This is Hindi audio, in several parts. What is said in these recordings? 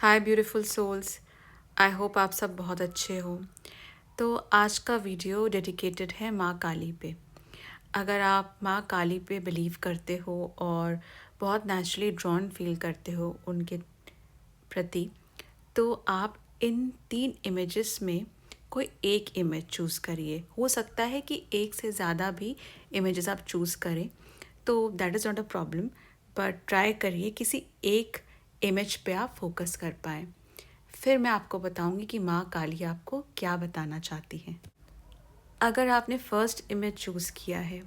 Hi beautiful souls. I hope आप सब बहुत अच्छे हो। तो आज का वीडियो डेडिकेटेड है माँ काली पे। अगर आप माँ काली पे बिलीव करते हो और बहुत नेचुरली ड्रॉन फील करते हो उनके प्रति, तो आप इन 3 इमेजेस में कोई एक इमेज चूज़ करिए। हो सकता है कि एक से ज़्यादा भी इमेजेस आप चूज़ करें, तो that is not a problem, but try करिए किसी एक इमेज पे आप फोकस कर पाएँ। फिर मैं आपको बताऊंगी कि माँ काली आपको क्या बताना चाहती हैं। अगर आपने फर्स्ट इमेज चूज़ किया है,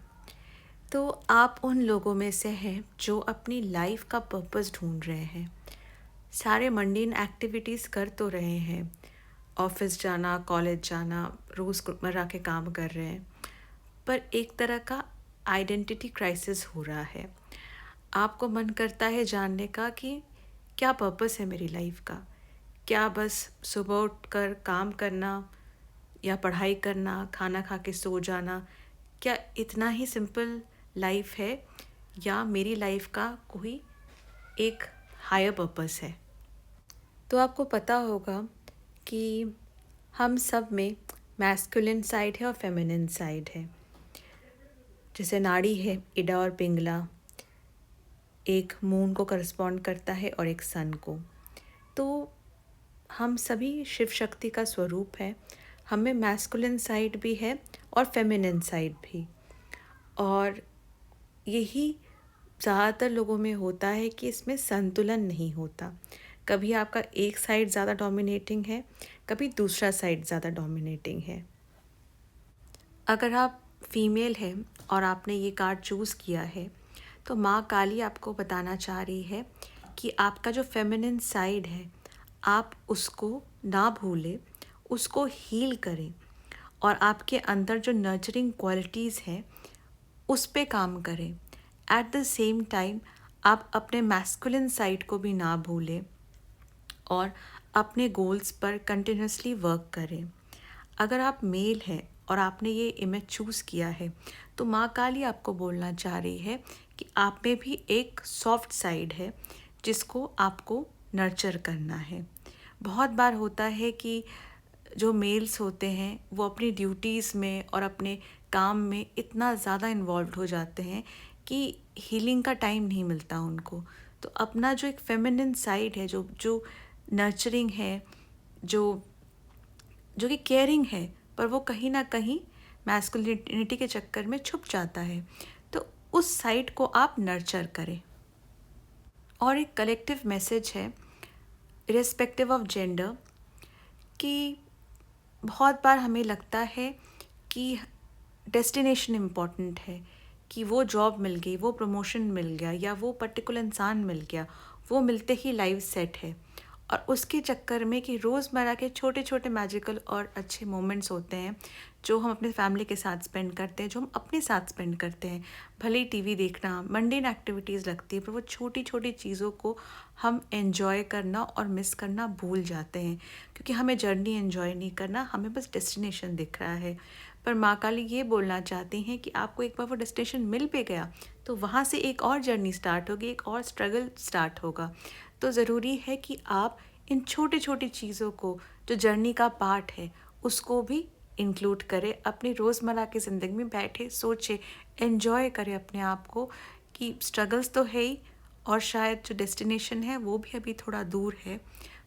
तो आप उन लोगों में से हैं जो अपनी लाइफ का पर्पस ढूंढ रहे हैं। सारे मंडीन एक्टिविटीज़ कर तो रहे हैं, ऑफिस जाना, कॉलेज जाना, रोज़मर्रा के काम कर रहे हैं, पर एक तरह का आइडेंटिटी क्राइसिस हो रहा है। आपको मन करता है जानने का कि क्या पर्पस है मेरी लाइफ का। क्या बस सुबह उठकर काम करना या पढ़ाई करना, खाना खा के सो जाना, क्या इतना ही सिंपल लाइफ है, या मेरी लाइफ का कोई एक हायर पर्पस है। तो आपको पता होगा कि हम सब में मैस्कुलिन साइड है और फेमिनिन साइड है। जैसे नाड़ी है इडा और पिंगला, एक मून को करस्पॉन्ड करता है और एक सन को। तो हम सभी शिव शक्ति का स्वरूप है। हमें मैस्कुलिन साइड भी है और फेमिनिन साइड भी। और यही ज़्यादातर लोगों में होता है कि इसमें संतुलन नहीं होता। कभी आपका एक साइड ज़्यादा डोमिनेटिंग है, कभी दूसरा साइड ज़्यादा डोमिनेटिंग है। अगर आप फीमेल हैं और आपने ये कार्ड चूज़ किया है, तो माँ काली आपको बताना चाह रही है कि आपका जो फेमिनिन साइड है, आप उसको ना भूलें, उसको हील करें, और आपके अंदर जो नर्चरिंग क्वालिटीज़ हैं उस पे काम करें। एट द सेम टाइम आप अपने मैस्कुलिन साइड को भी ना भूलें और अपने गोल्स पर कंटिन्यूसली वर्क करें। अगर आप मेल हैं और आपने ये इमेज चूज़ किया है, तो माँ काली आपको बोलना चाह रही है कि आप में भी एक सॉफ्ट साइड है जिसको आपको नर्चर करना है। बहुत बार होता है कि जो मेल्स होते हैं वो अपनी ड्यूटीज़ में और अपने काम में इतना ज़्यादा इन्वॉल्व हो जाते हैं कि हीलिंग का टाइम नहीं मिलता उनको। तो अपना जो एक फेमिनिन साइड है, जो जो नर्चरिंग है, जो जो कि केयरिंग है, पर वो कहीं ना कहीं मैस्कुलिनिटी के चक्कर में छुप जाता है, तो उस साइड को आप नर्चर करें। और एक कलेक्टिव मैसेज है इरेस्पेक्टिव ऑफ जेंडर, कि बहुत बार हमें लगता है कि डेस्टिनेशन इम्पॉर्टेंट है, कि वो जॉब मिल गई, वो प्रमोशन मिल गया, या वो पर्टिकुलर इंसान मिल गया, वो मिलते ही लाइफ सेट है। और उसके चक्कर में कि रोज़मर्रा के छोटे छोटे मैजिकल और अच्छे मोमेंट्स होते हैं जो हम अपने फैमिली के साथ स्पेंड करते हैं, जो हम अपने साथ स्पेंड करते हैं, भले ही टीवी देखना मंडेन एक्टिविटीज़ लगती है, पर वो छोटी छोटी चीज़ों को हम एंजॉय करना और मिस करना भूल जाते हैं, क्योंकि हमें जर्नी एंजॉय नहीं करना, हमें बस डेस्टिनेशन दिख रहा है। पर माँ काली ये बोलना चाहती हैं कि आपको एक बार वो डेस्टिनेशन मिल भी गया, तो वहाँ से एक और जर्नी स्टार्ट होगी, एक और स्ट्रगल स्टार्ट होगा। तो ज़रूरी है कि आप इन छोटी छोटी चीज़ों को, जो जर्नी का पार्ट है, उसको भी इंक्लूड करें अपनी रोज़मर्रा की ज़िंदगी में। बैठे सोचे, एन्जॉय करें अपने आप को, कि स्ट्रगल्स तो है ही, और शायद जो डेस्टिनेशन है वो भी अभी थोड़ा दूर है,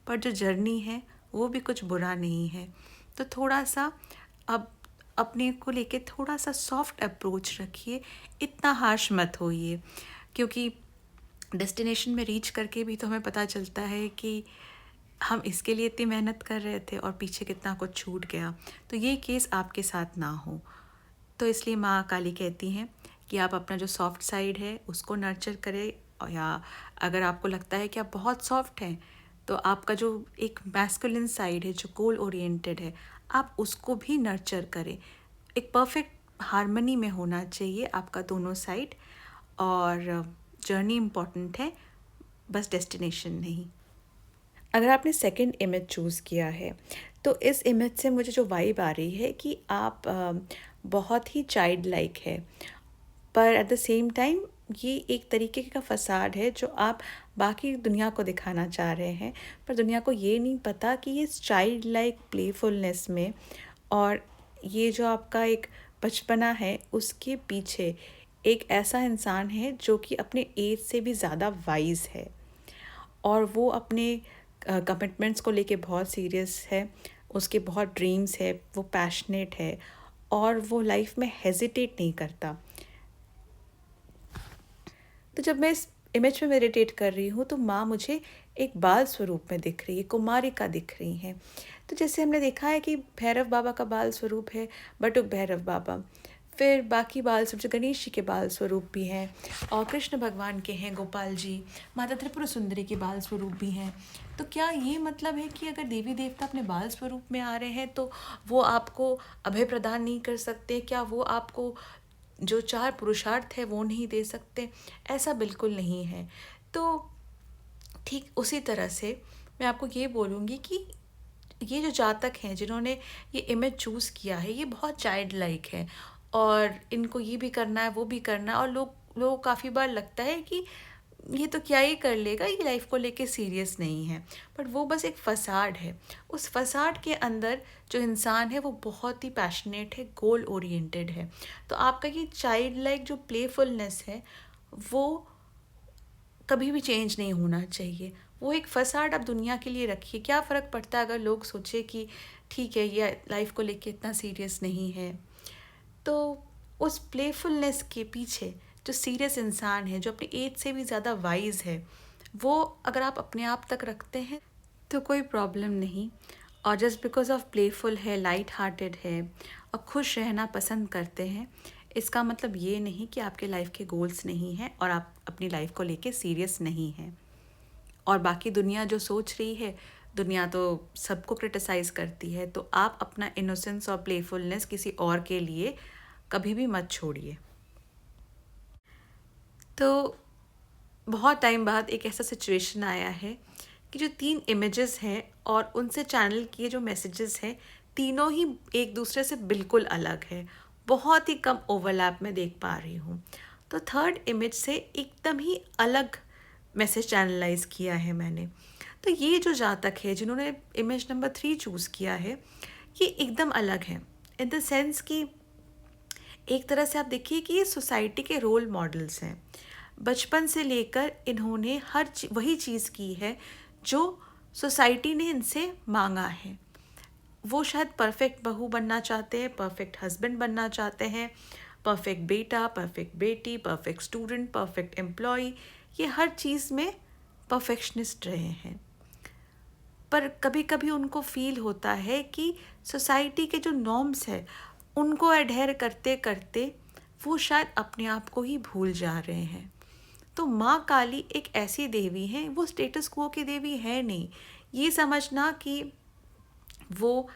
पर जो जर्नी है वो भी कुछ बुरा नहीं है। तो थोड़ा सा अब अपने को लेके थोड़ा सा सॉफ्ट अप्रोच रखिए, इतना हार्श मत होइए, क्योंकि डेस्टिनेशन में रीच करके भी तो हमें पता चलता है कि हम इसके लिए इतनी मेहनत कर रहे थे और पीछे कितना कुछ छूट गया। तो ये केस आपके साथ ना हो। तो इसलिए माँ काली कहती हैं कि आप अपना जो सॉफ्ट साइड है उसको नर्चर करें, या अगर आपको लगता है कि आप बहुत सॉफ्ट हैं, तो आपका जो एक मैस्कुलिन साइड है जो गोल ओरिएंटेड है, आप उसको भी नर्चर करें। एक परफेक्ट हार्मनी में होना चाहिए आपका दोनों साइड। और जर्नी इम्पॉर्टेंट है, बस डेस्टिनेशन नहीं। अगर आपने सेकंड इमेज चूज़ किया है, तो इस इमेज से मुझे जो वाइब आ रही है कि आप बहुत ही चाइल्ड लाइक है, पर एट द सेम टाइम ये एक तरीके का फसाड है जो आप बाकी दुनिया को दिखाना चाह रहे हैं, पर दुनिया को ये नहीं पता कि ये चाइल्ड लाइक प्लेफुलनेस में और ये जो आपका एक बचपना है उसके पीछे एक ऐसा इंसान है जो कि अपने एज से भी ज़्यादा वाइज है और वो अपने कमिटमेंट्स को लेके बहुत सीरियस है। उसके बहुत ड्रीम्स है, वो पैशनेट है और वो लाइफ में हेजिटेट नहीं करता। तो जब मैं इस इमेज में मेडिटेट कर रही हूँ तो माँ मुझे एक बाल स्वरूप में दिख रही है, कुमारिका दिख रही हैं। तो जैसे हमने देखा है कि भैरव बाबा का बाल स्वरूप है बटुक भैरव बाबा, फिर बाकी बाल स्वरूप जो गणेश जी के बाल स्वरूप भी हैं और कृष्ण भगवान के हैं, गोपाल जी, माता त्रिपुरा सुंदरी के बाल स्वरूप भी हैं। तो क्या ये मतलब है कि अगर देवी देवता अपने बाल स्वरूप में आ रहे हैं तो वो आपको अभय प्रदान नहीं कर सकते? क्या वो आपको जो चार पुरुषार्थ है वो नहीं दे सकते? ऐसा बिल्कुल नहीं है। तो ठीक उसी तरह से मैं आपको ये बोलूँगी कि ये जो जातक हैं जिन्होंने ये इमेज चूज़ किया है ये बहुत चाइल्ड लाइक है और इनको ये भी करना है वो भी करना है और लोग काफ़ी बार लगता है कि ये तो क्या ही कर लेगा, ये लाइफ को लेके सीरियस नहीं है। बट वो बस एक फसाड है। उस फसाड के अंदर जो इंसान है वो बहुत ही पैशनेट है, गोल ओरिएंटेड है। तो आपका ये चाइल्ड लाइक जो प्लेफुलनेस है वो कभी भी चेंज नहीं होना चाहिए। वो एक फसाड आप दुनिया के लिए रखिए। क्या फ़र्क पड़ता है अगर लोग सोचे कि ठीक है ये लाइफ को लेके इतना सीरियस नहीं है। तो उस प्लेफुलनेस के पीछे जो सीरियस इंसान है जो अपनी एज से भी ज़्यादा वाइज है वो अगर आप अपने आप तक रखते हैं तो कोई प्रॉब्लम नहीं। और जस्ट बिकॉज ऑफ प्लेफुल है, लाइट हार्टेड है और खुश रहना पसंद करते हैं, इसका मतलब ये नहीं कि आपके लाइफ के गोल्स नहीं हैं और आप अपनी लाइफ को लेके सीरियस नहीं हैं। और बाकी दुनिया जो सोच रही है, दुनिया तो सबको क्रिटिसाइज़ करती है, तो आप अपना इनोसेंस और प्लेफुलनेस किसी और के लिए कभी भी मत छोड़िए। तो बहुत टाइम बाद एक ऐसा सिचुएशन आया है कि जो 3 इमेजेस हैं और उनसे चैनल किए जो मैसेजेस हैं, तीनों ही एक दूसरे से बिल्कुल अलग है। बहुत ही कम ओवरलैप में देख पा रही हूँ। तो थर्ड इमेज से एकदम ही अलग मैसेज चैनलाइज़ किया है मैंने। तो ये जो जातक है जिन्होंने इमेज नंबर 3 चूज़ किया है, ये एकदम अलग है इन द सेंस कि एक तरह से आप देखिए कि ये सोसाइटी के रोल मॉडल्स हैं। बचपन से लेकर इन्होंने वही चीज़ की है जो सोसाइटी ने इनसे मांगा है। वो शायद परफेक्ट बहू बनना चाहते हैं, परफेक्ट हस्बैंड बनना चाहते हैं, परफेक्ट बेटा, परफेक्ट बेटी, परफेक्ट स्टूडेंट, परफेक्ट एम्प्लॉय, ये हर चीज़ में परफेक्शनिस्ट रहे हैं। पर कभी कभी उनको फील होता है कि सोसाइटी के जो नॉर्म्स है उनको एडहेर करते करते वो शायद अपने आप को ही भूल जा रहे हैं। तो माँ काली एक ऐसी देवी है, वो स्टेटस क्वो की देवी है नहीं। ये समझना कि वो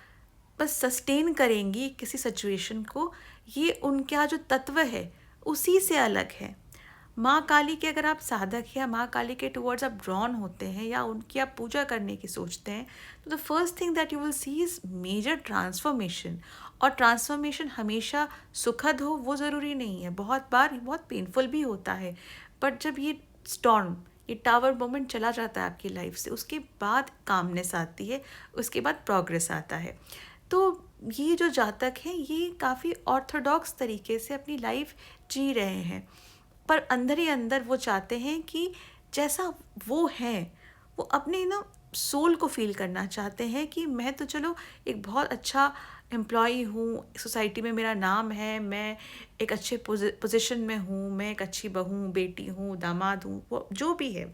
बस सस्टेन करेंगी किसी सिचुएशन को, ये उनका जो तत्व है उसी से अलग है। माँ काली के अगर आप साधक या माँ काली के टुवर्ड्स आप ड्रॉन होते हैं या उनकी आप पूजा करने की सोचते हैं तो the first thing that you will see is major transformation. और ट्रांसफॉर्मेशन हमेशा सुखद हो वो ज़रूरी नहीं है, बहुत बार बहुत पेनफुल भी होता है। बट जब ये स्टॉर्म, ये टावर मोमेंट चला जाता है आपकी लाइफ से, उसके बाद कामनेस आती है, उसके बाद प्रोग्रेस आता है। तो ये जो जातक हैं ये काफ़ी ऑर्थोडॉक्स तरीके से अपनी लाइफ जी रहे हैं, पर अंदर ही अंदर वो चाहते हैं कि जैसा वो हैं वो अपने सोल को फील करना चाहते हैं कि मैं तो चलो एक बहुत अच्छा एम्प्लॉई हूँ, सोसाइटी में मेरा नाम है, मैं एक अच्छे पोजीशन में हूँ, मैं एक अच्छी बहू हूँ, बेटी हूँ, दामाद हूँ, वो जो भी है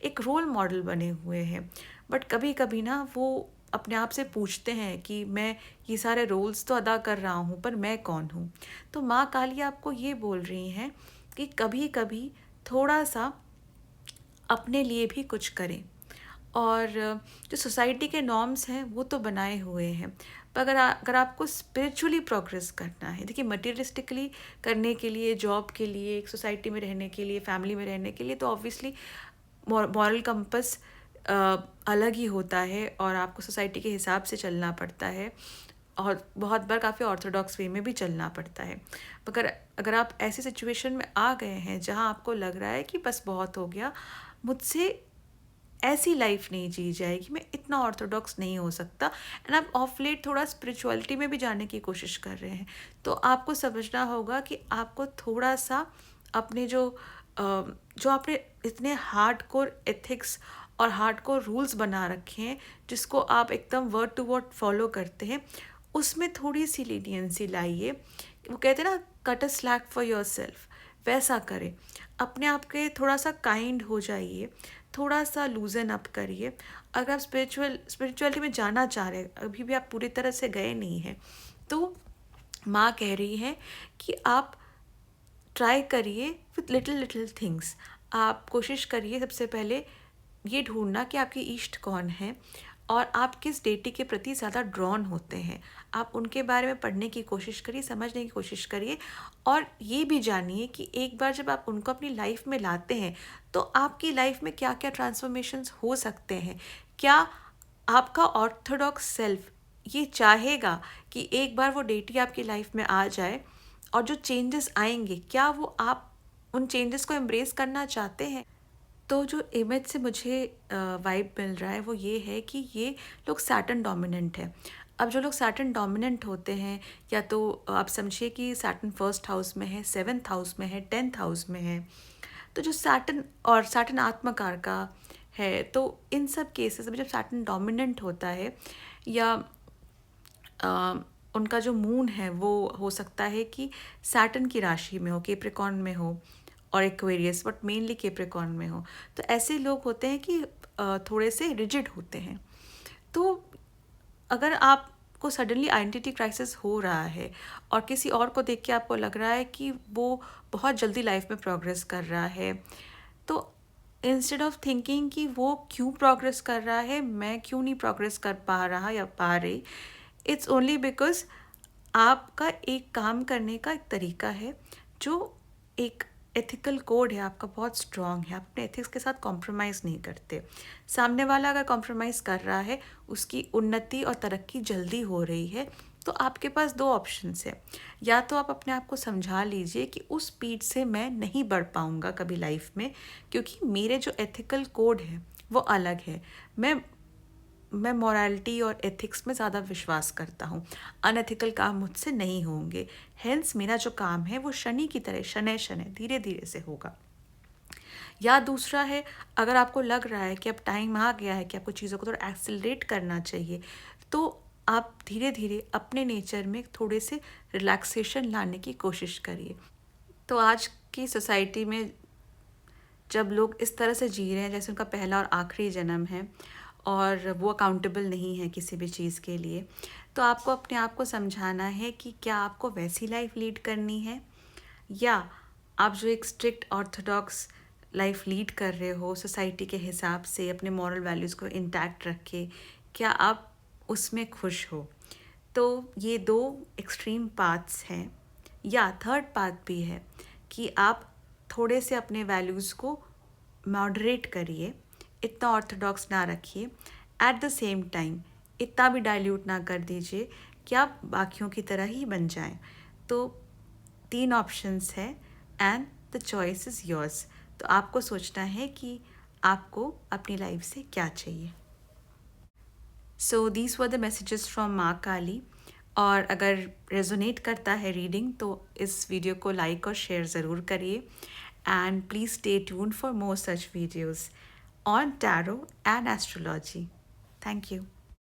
एक रोल मॉडल बने हुए हैं। बट कभी कभी वो अपने आप से पूछते हैं कि मैं ये सारे रोल्स तो अदा कर रहा हूँ पर मैं कौन हूँ। तो माँ काली आपको ये बोल रही हैं कि कभी कभी थोड़ा सा अपने लिए भी कुछ करें। और जो सोसाइटी के नॉर्म्स हैं वो तो बनाए हुए हैं, पर अगर आपको स्पिरिचुअली प्रोग्रेस करना है, देखिए मटेरियलिस्टिकली करने के लिए, जॉब के लिए, एक सोसाइटी में रहने के लिए, फैमिली में रहने के लिए तो ऑब्वियसली मॉरल कंपस अलग ही होता है और आपको सोसाइटी के हिसाब से चलना पड़ता है। और बहुत बार काफ़ी ऑर्थोडॉक्स वे में भी चलना पड़ता है। मगर अगर आप ऐसी सिचुएशन में आ गए हैं जहाँ आपको लग रहा है कि बस बहुत हो गया, मुझसे ऐसी लाइफ नहीं जी जाएगी, मैं इतना ऑर्थोडॉक्स नहीं हो सकता, एंड आप ऑफ लेट थोड़ा स्पिरिचुअलिटी में भी जाने की कोशिश कर रहे हैं, तो आपको समझना होगा कि आपको थोड़ा सा अपने जो आपने इतने हार्डकोर एथिक्स और हार्डकोर रूल्स बना रखे हैं, जिसको आप एकदम वर्ड टू वर्ड फॉलो करते हैं, उसमें थोड़ी सी लीनियंसी लाइए। वो कहते हैं ना, cut a slack for your self, वैसा करें। अपने आप के थोड़ा सा काइंड हो जाइए, थोड़ा सा लूजन अप करिए। अगर आप स्पिरिचुअलिटी में जाना चाह रहे हैं, अभी भी आप पूरी तरह से गए नहीं हैं, तो माँ कह रही है कि आप ट्राई करिए विथ लिटिल लिटिल थिंग्स। आप कोशिश करिए सबसे पहले ये ढूंढना कि आपकी इष्ट कौन है और आप किस डेटी के प्रति ज़्यादा ड्रॉन होते हैं। आप उनके बारे में पढ़ने की कोशिश करिए, समझने की कोशिश करिए, और ये भी जानिए कि एक बार जब आप उनको अपनी लाइफ में लाते हैं तो आपकी लाइफ में क्या क्या ट्रांसफॉर्मेशंस हो सकते हैं। क्या आपका ऑर्थोडॉक्स सेल्फ ये चाहेगा कि एक बार वो डेटी आपकी लाइफ में आ जाए, और जो चेंजेस आएंगे क्या वो आप उन चेंजेस को एम्ब्रेस करना चाहते हैं। तो जो इमेज से मुझे वाइब मिल रहा है वो ये है कि ये लोग सैटर्न डोमिनेंट है। अब जो लोग सैटर्न डोमिनेंट होते हैं, या तो आप समझिए कि सैटर्न फर्स्ट हाउस में है, सेवन्थ हाउस में है, 10th हाउस में है, तो जो सैटर्न और सैटर्न आत्मकार का है, तो इन सब केसेस में जब सैटर्न डोमिनेंट होता है, या अ, उनका जो मून है वो हो सकता है कि सैटर्न की राशि में हो, केप्रिकॉर्न में हो, और एक्वेरियस, बट मेनली केप्रिकॉर्न में हो, तो ऐसे लोग होते हैं कि थोड़े से रिजिड होते हैं। तो अगर आपको सडनली आइडेंटिटी क्राइसिस हो रहा है और किसी और को देख के आपको लग रहा है कि वो बहुत जल्दी लाइफ में प्रोग्रेस कर रहा है, तो इंस्टेड ऑफ थिंकिंग कि वो क्यों प्रोग्रेस कर रहा है, मैं क्यों नहीं प्रोग्रेस कर पा रहा या पा रही, इट्स ओनली बिकॉज आपका एक काम करने का एक तरीका है, जो एक एथिकल कोड है आपका बहुत स्ट्रांग है। आप अपने एथिक्स के साथ कॉम्प्रोमाइज़ नहीं करते। सामने वाला अगर कॉम्प्रोमाइज़ कर रहा है, उसकी उन्नति और तरक्की जल्दी हो रही है, तो आपके पास दो ऑप्शंस है। या तो आप अपने आप को समझा लीजिए कि उस स्पीड से मैं नहीं बढ़ पाऊँगा कभी लाइफ में, क्योंकि मेरे जो एथिकल कोड है वो अलग है। मैं मोरालिटी और एथिक्स में ज़्यादा विश्वास करता हूँ। अनएथिकल काम मुझसे नहीं होंगे, हेंस मेरा जो काम है वो शनि की तरह शनै शनै धीरे धीरे से होगा। या दूसरा है, अगर आपको लग रहा है कि अब टाइम आ गया है कि आपको चीज़ों को थोड़ा एक्सेलरेट करना चाहिए, तो आप धीरे धीरे अपने नेचर में थोड़े से रिलैक्सेशन लाने की कोशिश करिए। तो आज की सोसाइटी में जब लोग इस तरह से जी रहे हैं जैसे उनका पहला और आखिरी जन्म है, और वो अकाउंटेबल नहीं है किसी भी चीज़ के लिए, तो आपको अपने आप को समझाना है कि क्या आपको वैसी लाइफ लीड करनी है, या आप जो एक स्ट्रिक्ट ऑर्थोडॉक्स लाइफ लीड कर रहे हो सोसाइटी के हिसाब से अपने मॉरल वैल्यूज़ को इंटैक्ट रख के, क्या आप उसमें खुश हो। तो ये दो एक्सट्रीम पाथ्स हैं। या थर्ड पाथ भी है कि आप थोड़े से अपने वैल्यूज़ को मॉडरेट करिए, इतना ऑर्थोडॉक्स ना रखिए, एट द सेम टाइम इतना भी डाइल्यूट ना कर दीजिए कि आप बाकियों की तरह ही बन जाएं। तो 3 ऑप्शंस है, and the choice is yours. तो आपको सोचना है कि आपको अपनी लाइफ से क्या चाहिए। So these were the messages from माँ काली। और अगर रेजोनेट करता है रीडिंग तो इस वीडियो को लाइक और शेयर ज़रूर करिए, and please stay tuned for more such videos on tarot and astrology. Thank you.